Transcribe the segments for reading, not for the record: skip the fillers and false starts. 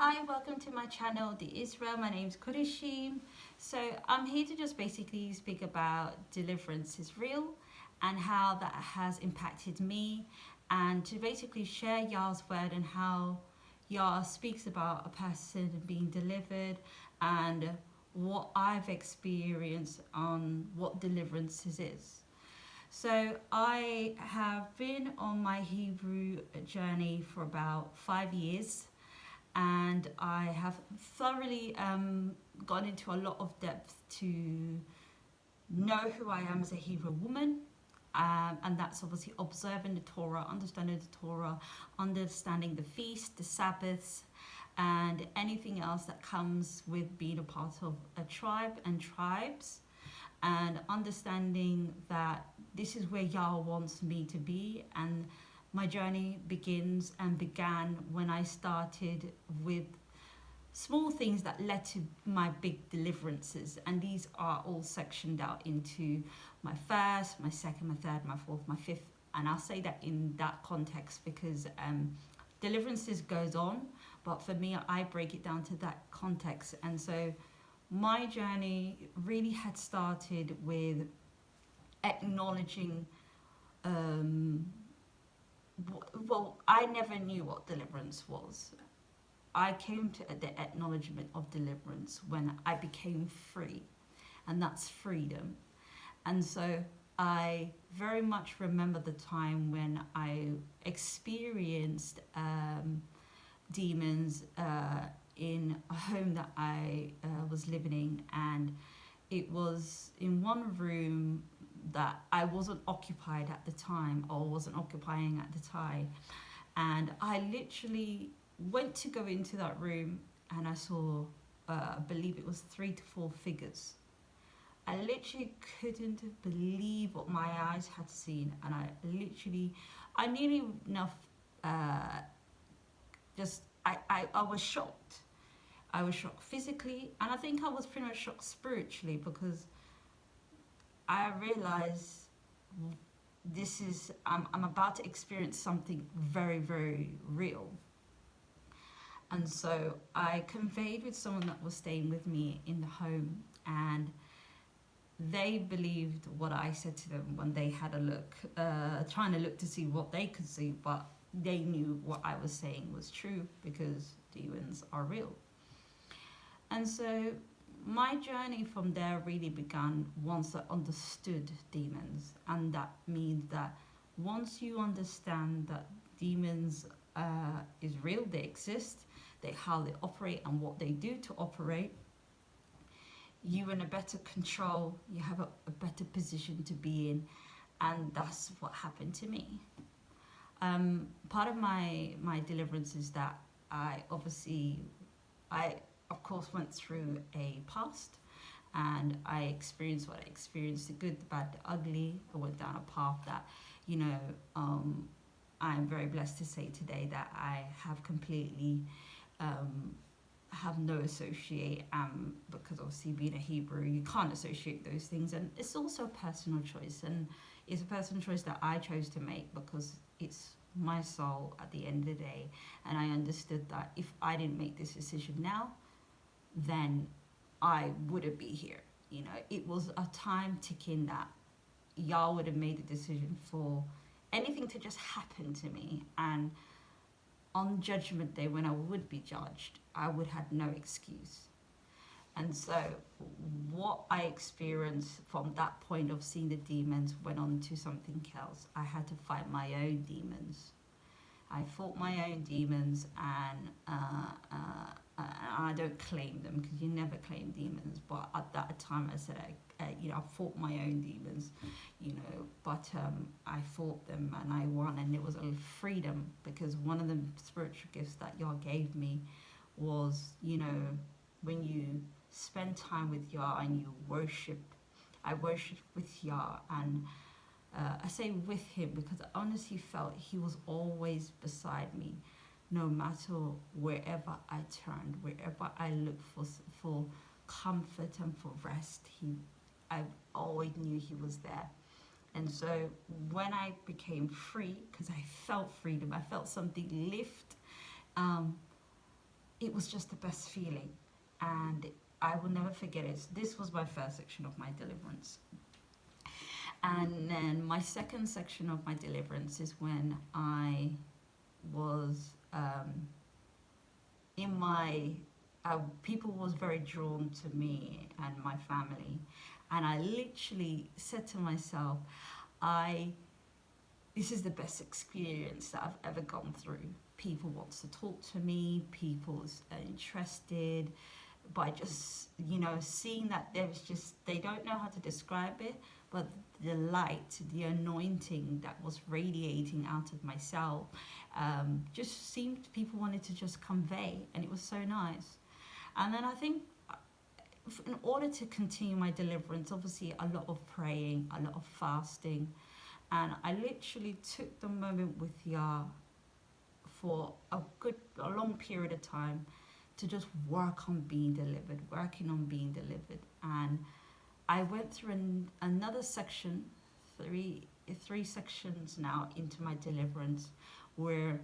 Hi, welcome to my channel, The Israel. My name is Qodeshiym. So I'm here to just basically speak about deliverance is real and how that has impacted me, and to basically share Yah's word and how Yah speaks about a person being delivered and what I've experienced on what deliverance is. So I have been on my Hebrew journey for about 5 years, and I have thoroughly gone into a lot of depth to know who I am as a Hebrew woman. And that's obviously observing the Torah, understanding the Torah, understanding the feast, the Sabbaths, and anything else that comes with being a part of a tribe and tribes, and understanding that this is where Yah wants me to be. And my journey begins and began when I started with small things that led to my big deliverances. And these are all sectioned out into my first, my second, my third, my fourth, my fifth. And I'll say that in that context because deliverances goes on, but for me, I break it down to that context. And so my journey really had started with acknowledging, um, well, I never knew what deliverance was. I came to the acknowledgement of deliverance when I became free, and that's freedom. And so I very much remember the time when I experienced demons in a home that I was living in, and it was in one room that I wasn't occupied at the time, or wasn't occupying at the time. And I literally went to go into that room, and I saw, I believe it was 3 to 4 figures. I literally couldn't believe what my eyes had seen, and I nearly enough, uh, I was shocked. I was shocked physically, and I think I was pretty much shocked spiritually, because I realized I'm about to experience something very, very real. And so I conveyed with someone that was staying with me in the home, and they believed what I said to them when they had a look, trying to look to see what they could see, but they knew what I was saying was true, because demons are real. And so my journey from there really began once I understood demons. And that means that once you understand that demons is real, they exist, how they operate and what they do to operate, you're in a better control, you have a better position to be in. And that's what happened to me. Part of my deliverance is that I of course went through a past, and I experienced what I experienced, the good, the bad, the ugly. I went down a path that, you know, I'm very blessed to say today that I have completely have no associate, because obviously being a Hebrew, you can't associate those things. And it's also a personal choice, and it's a personal choice that I chose to make, because it's my soul at the end of the day. And I understood that if I didn't make this decision now, then I wouldn't be here. You know, it was a time ticking that y'all would have made a decision for anything to just happen to me. And on judgment day, when I would be judged, I would have no excuse. And so what I experienced from that point of seeing the demons went on to something else. I had to fight my own demons. I fought my own demons, and I don't claim them, because you never claim demons. But at that time, I said, I fought my own demons, but I fought them and I won, and it was a freedom, because one of the spiritual gifts that Yah gave me was, when you spend time with Yah and you worship, I worship with Yah, and I say with him because I honestly felt he was always beside me, no matter wherever I turned, wherever I looked for comfort and for rest. I always knew he was there. And so when I became free, because I felt freedom, I felt something lift. Um, it was just the best feeling. And I will never forget it. This was my first section of my deliverance. And then my second section of my deliverance is when I was in my people was very drawn to me and my family, and I literally said to myself, I this is the best experience that I've ever gone through. People wants to talk to me, people's interested, by just seeing that there's just, they don't know how to describe it, but the light, the anointing that was radiating out of myself, just seemed people wanted to just convey, and it was so nice. And then I think in order to continue my deliverance, obviously a lot of praying, a lot of fasting, and I literally took the moment with Yah for a long period of time to just work on being delivered, working on being delivered. And I went through another section, three sections now into my deliverance, where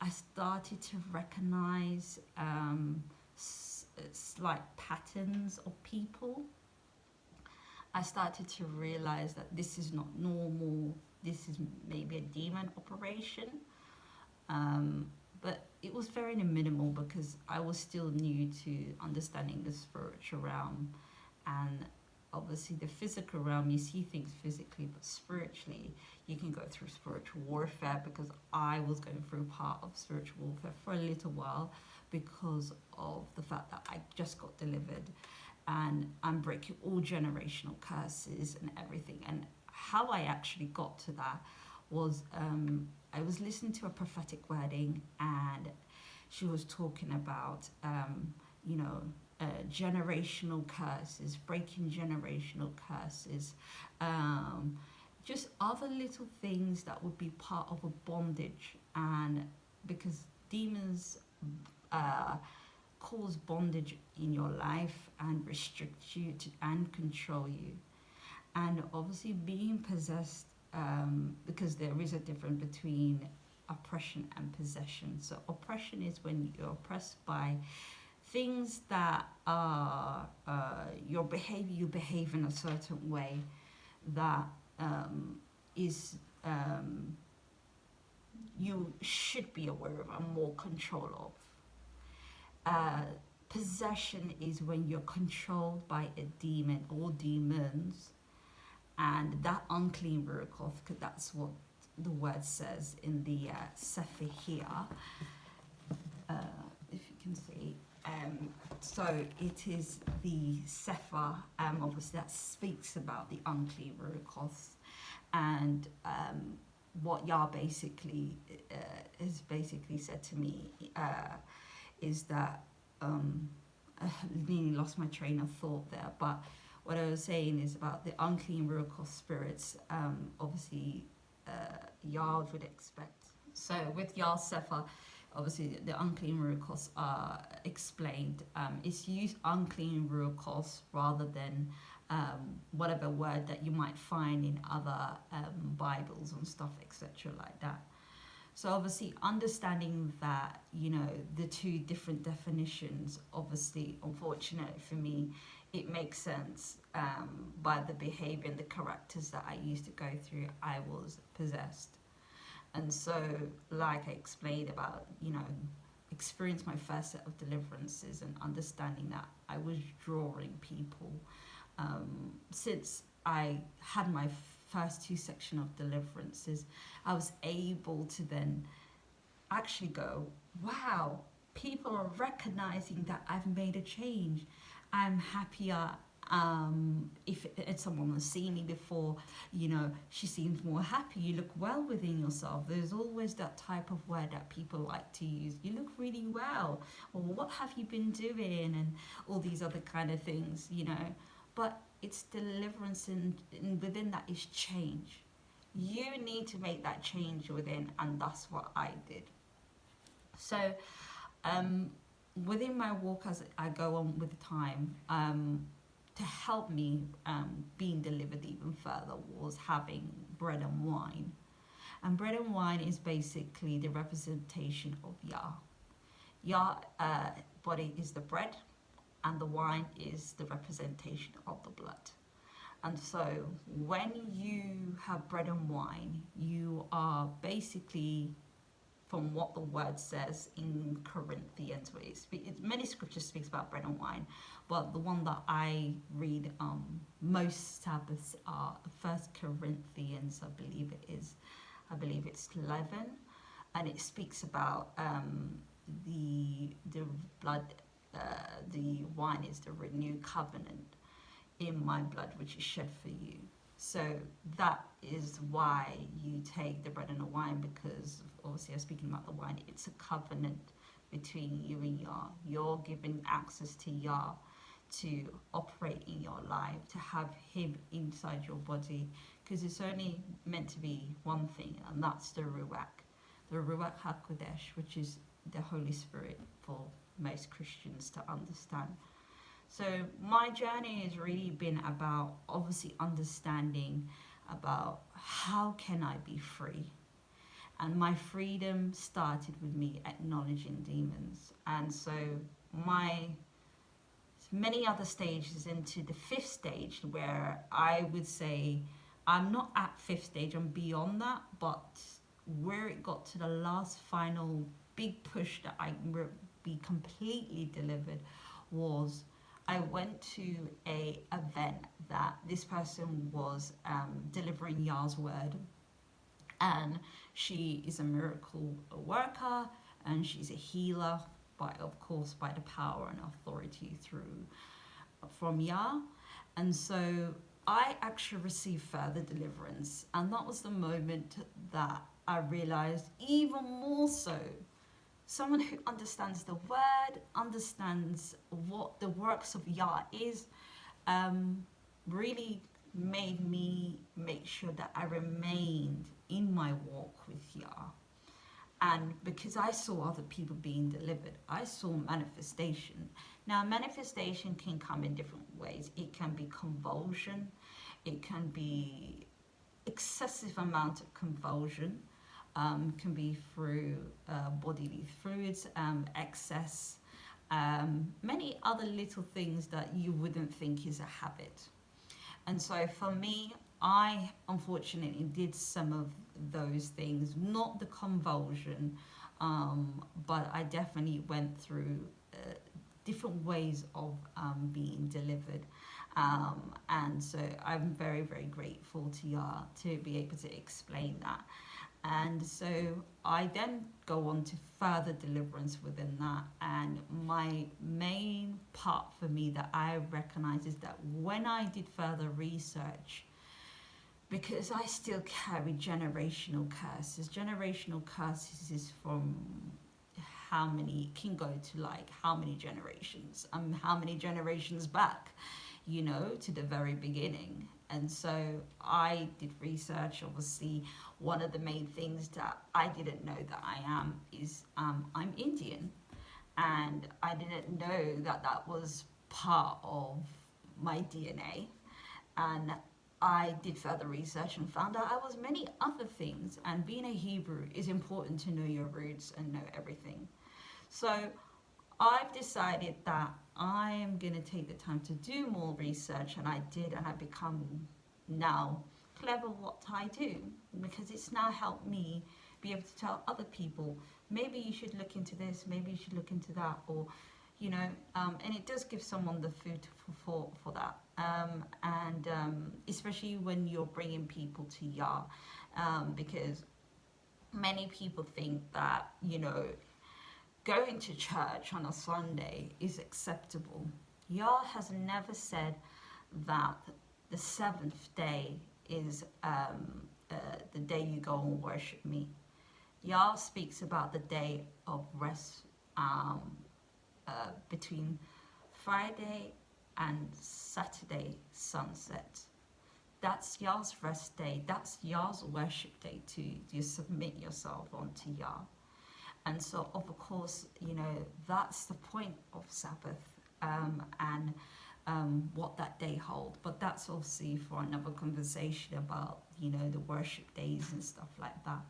I started to recognize slight patterns of people. I started to realize that this is not normal. This is maybe a demon operation. But it was very minimal because I was still new to understanding the spiritual realm, and obviously the physical realm, you see things physically, but spiritually you can go through spiritual warfare, because I was going through part of spiritual warfare for a little while because of the fact that I just got delivered, and I'm breaking all generational curses and everything. And how I actually got to that was I was listening to a prophetic wedding, and she was talking about generational curses, breaking generational curses, just other little things that would be part of a bondage. And because demons cause bondage in your life and restrict you and control you. And obviously being possessed, because there is a difference between oppression and possession. So oppression is when you're oppressed by things that are your behavior, you behave in a certain way that is you should be aware of and more control of. Possession is when you're controlled by a demon or demons, and that unclean ruach, because that's what the word says in the Sefer here, if you can see. So it is the Sefer, obviously, that speaks about the unclean ruach, and what Yah basically has basically said to me is that I nearly lost my train of thought there, but what I was saying is about the unclean ruach spirits. Obviously, Yah would expect. So with Yah Sefer, obviously the unclean ruach are explained. It's used unclean ruach rather than whatever word that you might find in other Bibles and stuff, etc. like that. So obviously understanding that, the two different definitions, obviously, unfortunately for me, it makes sense by the behavior and the characters that I used to go through. I was possessed. And so, like I explained about, experience my first set of deliverances and understanding that I was drawing people. Since I had my first two section of deliverances, I was able to then actually go, wow, people are recognizing that I've made a change. I'm happier. If someone has seen me before, she seems more happy. You look well within yourself. There's always that type of word that people like to use. You look really well, or what have you been doing, and all these other kind of things, But it's deliverance, and within that is change. You need to make that change within, and that's what I did. So, within my walk as I go on with time, to help me being delivered even further was having bread and wine. And bread and wine is basically the representation of Yah. Yah body is the bread, and the wine is the representation of the blood. And so when you have bread and wine, you are basically, from what the word says in Corinthians, where many scriptures speaks about bread and wine, but the one that I read most Sabbaths are First Corinthians, I believe it is. I believe it's 11, and it speaks about the blood, the wine is the renewed covenant in my blood, which is shed for you. So that is why you take the bread and the wine, because obviously I'm speaking about the wine. It's a covenant between you and Yah. You're giving access to Yah to operate in your life, to have Him inside your body, because it's only meant to be one thing, and that's the Ruach HaKodesh, which is the Holy Spirit for most Christians to understand. So my journey has really been about obviously understanding about how can I be free. And my freedom started with me acknowledging demons. And so my many other stages into the fifth stage, where I would say I'm not at fifth stage, I'm beyond that, but where it got to the last final big push that I be completely delivered was I went to a event that this person was delivering Yah's word, and she is a miracle worker, and she's a healer, by of course by the power and authority from Yah. And so I actually received further deliverance, and that was the moment that I realized even more so, someone who understands the word, understands what the works of Yah is, really made me make sure that I remained in my walk with Yah. And because I saw other people being delivered, I saw manifestation. Now, manifestation can come in different ways. It can be convulsion. It can be excessive amount of convulsion. Can be through bodily fluids, excess, many other little things that you wouldn't think is a habit. And so for me, I unfortunately did some of those things, not the convulsion, but I definitely went through different ways of being delivered. And so I'm very, very grateful to Yah to be able to explain that. And so I then go on to further deliverance within that. And my main part for me that I recognize is that when I did further research, because I still carry generational curses. Generational curses is from how many, can go to like how many generations, how many generations back, to the very beginning. And so I did research. Obviously, one of the main things that I didn't know that I am is I'm Indian. And I didn't know that that was part of my DNA. And I did further research and found out I was many other things. And being a Hebrew is important to know your roots and know everything. So I've decided that I am going to take the time to do more research, and I did, and I become now clever what I do, because it's now helped me be able to tell other people, maybe you should look into this, maybe you should look into that, or and it does give someone the food for that, and especially when you're bringing people to Yah, because many people think that going to church on a Sunday is acceptable. Yah has never said that the seventh day is the day you go and worship me. Yah speaks about the day of rest between Friday and Saturday sunset. That's Yah's rest day. That's Yah's worship day to you submit yourself onto Yah. And so, of course, that's the point of Sabbath, and what that day holds. But that's obviously for another conversation about, the worship days and stuff like that.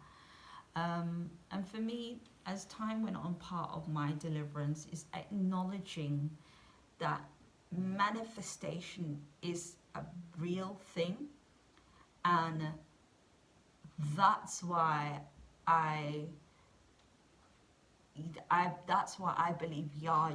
And for me, as time went on, part of my deliverance is acknowledging that manifestation is a real thing, and that's why I that's why I believe Yah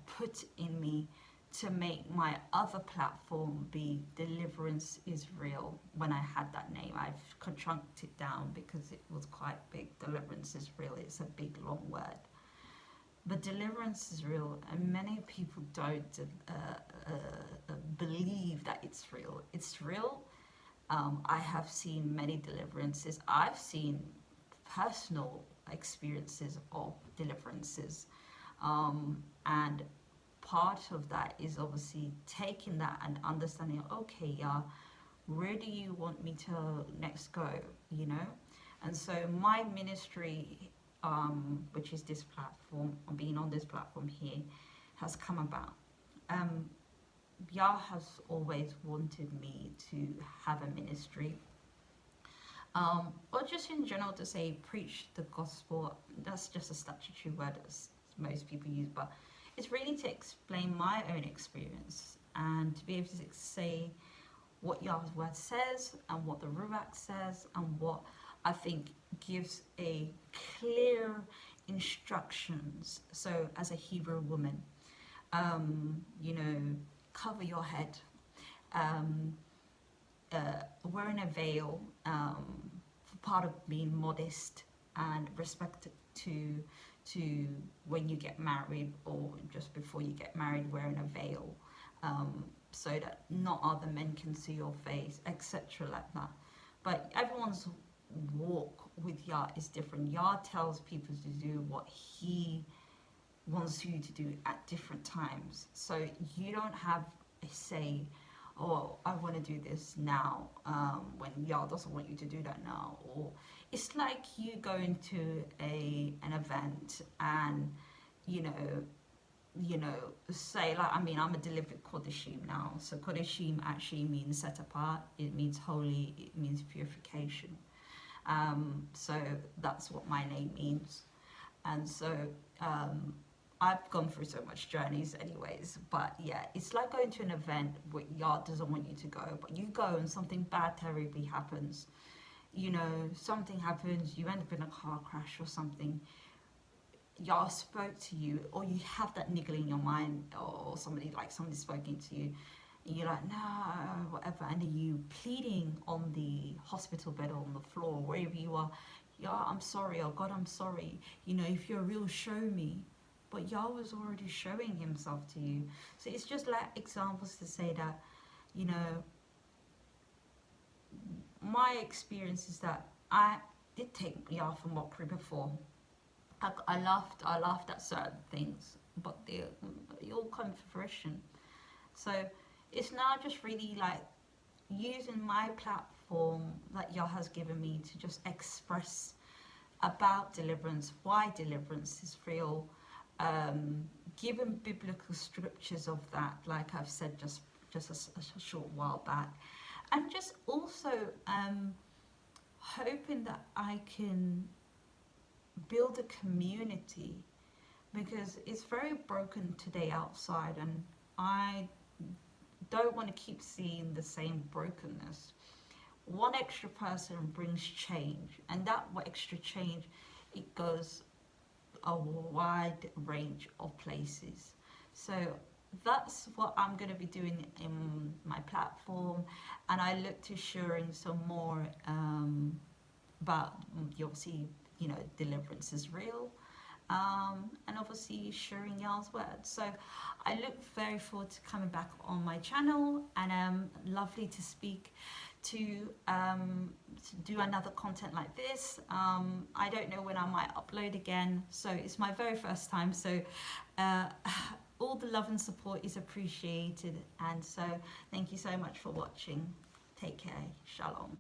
put in me to make my other platform be Deliverance is Real. When I had that name, I've chunked it down because it was quite big. Deliverance is Real. It's a big, long word. But deliverance is real, and many people don't believe that it's real. It's real. I have seen many deliverances. I've seen personal experiences of deliverances, and part of that is obviously taking that and understanding, okay, yeah, where do you want me to next go, you know? And so my ministry, which is this platform, being on this platform here, has come about. Yah has always wanted me to have a ministry, or just in general to say preach the gospel. That's just a statutory word as most people use, but it's really to explain my own experience and to be able to say what Yah's word says and what the Ruach says and what I think gives a clear instructions. So as a Hebrew woman, you know, cover your head, wearing a veil, for part of being modest and respect to when you get married or just before you get married, wearing a veil, so that not other men can see your face, etc. like that. But everyone's walk with Yah is different. Yah tells people to do what He wants you to do at different times. So you don't have a say, oh, I want to do this now, when Yah doesn't want you to do that now. Or it's like you going to an event and, you know, say, like, I mean, I'm a delivered Qodeshiym now. So Qodeshiym actually means set apart. It means holy. It means purification. So that's what my name means. And so I've gone through so much journeys anyways. But yeah, it's like going to an event where Yah doesn't want you to go. But you go and something bad terribly happens. You know, something happens. You end up in a car crash or something. Yah spoke to you, or you have that niggle in your mind, or somebody's spoken to you, and you're like, no, whatever, and then you pleading on the hospital bed or on the floor, wherever you are, Yah, I'm sorry, or God, I'm sorry, you know, if you're real, show me. But Yah was already showing Himself to you. So it's just like examples to say that, you know, my experience is that I did take Yah for mockery before. I laughed at certain things, but they all come to fruition. So it's now just really like using my platform that Yah has given me to just express about deliverance, why deliverance is real, given biblical scriptures of that, like I've said just a short while back, and just also hoping that I can build a community, because it's very broken today outside, and I don't want to keep seeing the same brokenness. One extra person brings change, and that extra change, it goes a wide range of places. So that's what I'm going to be doing in my platform, and I look to sharing some more about, obviously, you know, deliverance is real, and obviously sharing Yah's word. So I look very forward to coming back on my channel, and lovely to speak to do another content like this. I don't know when I might upload again, so it's my very first time, so all the love and support is appreciated, and so thank you so much for watching. Take care. Shalom.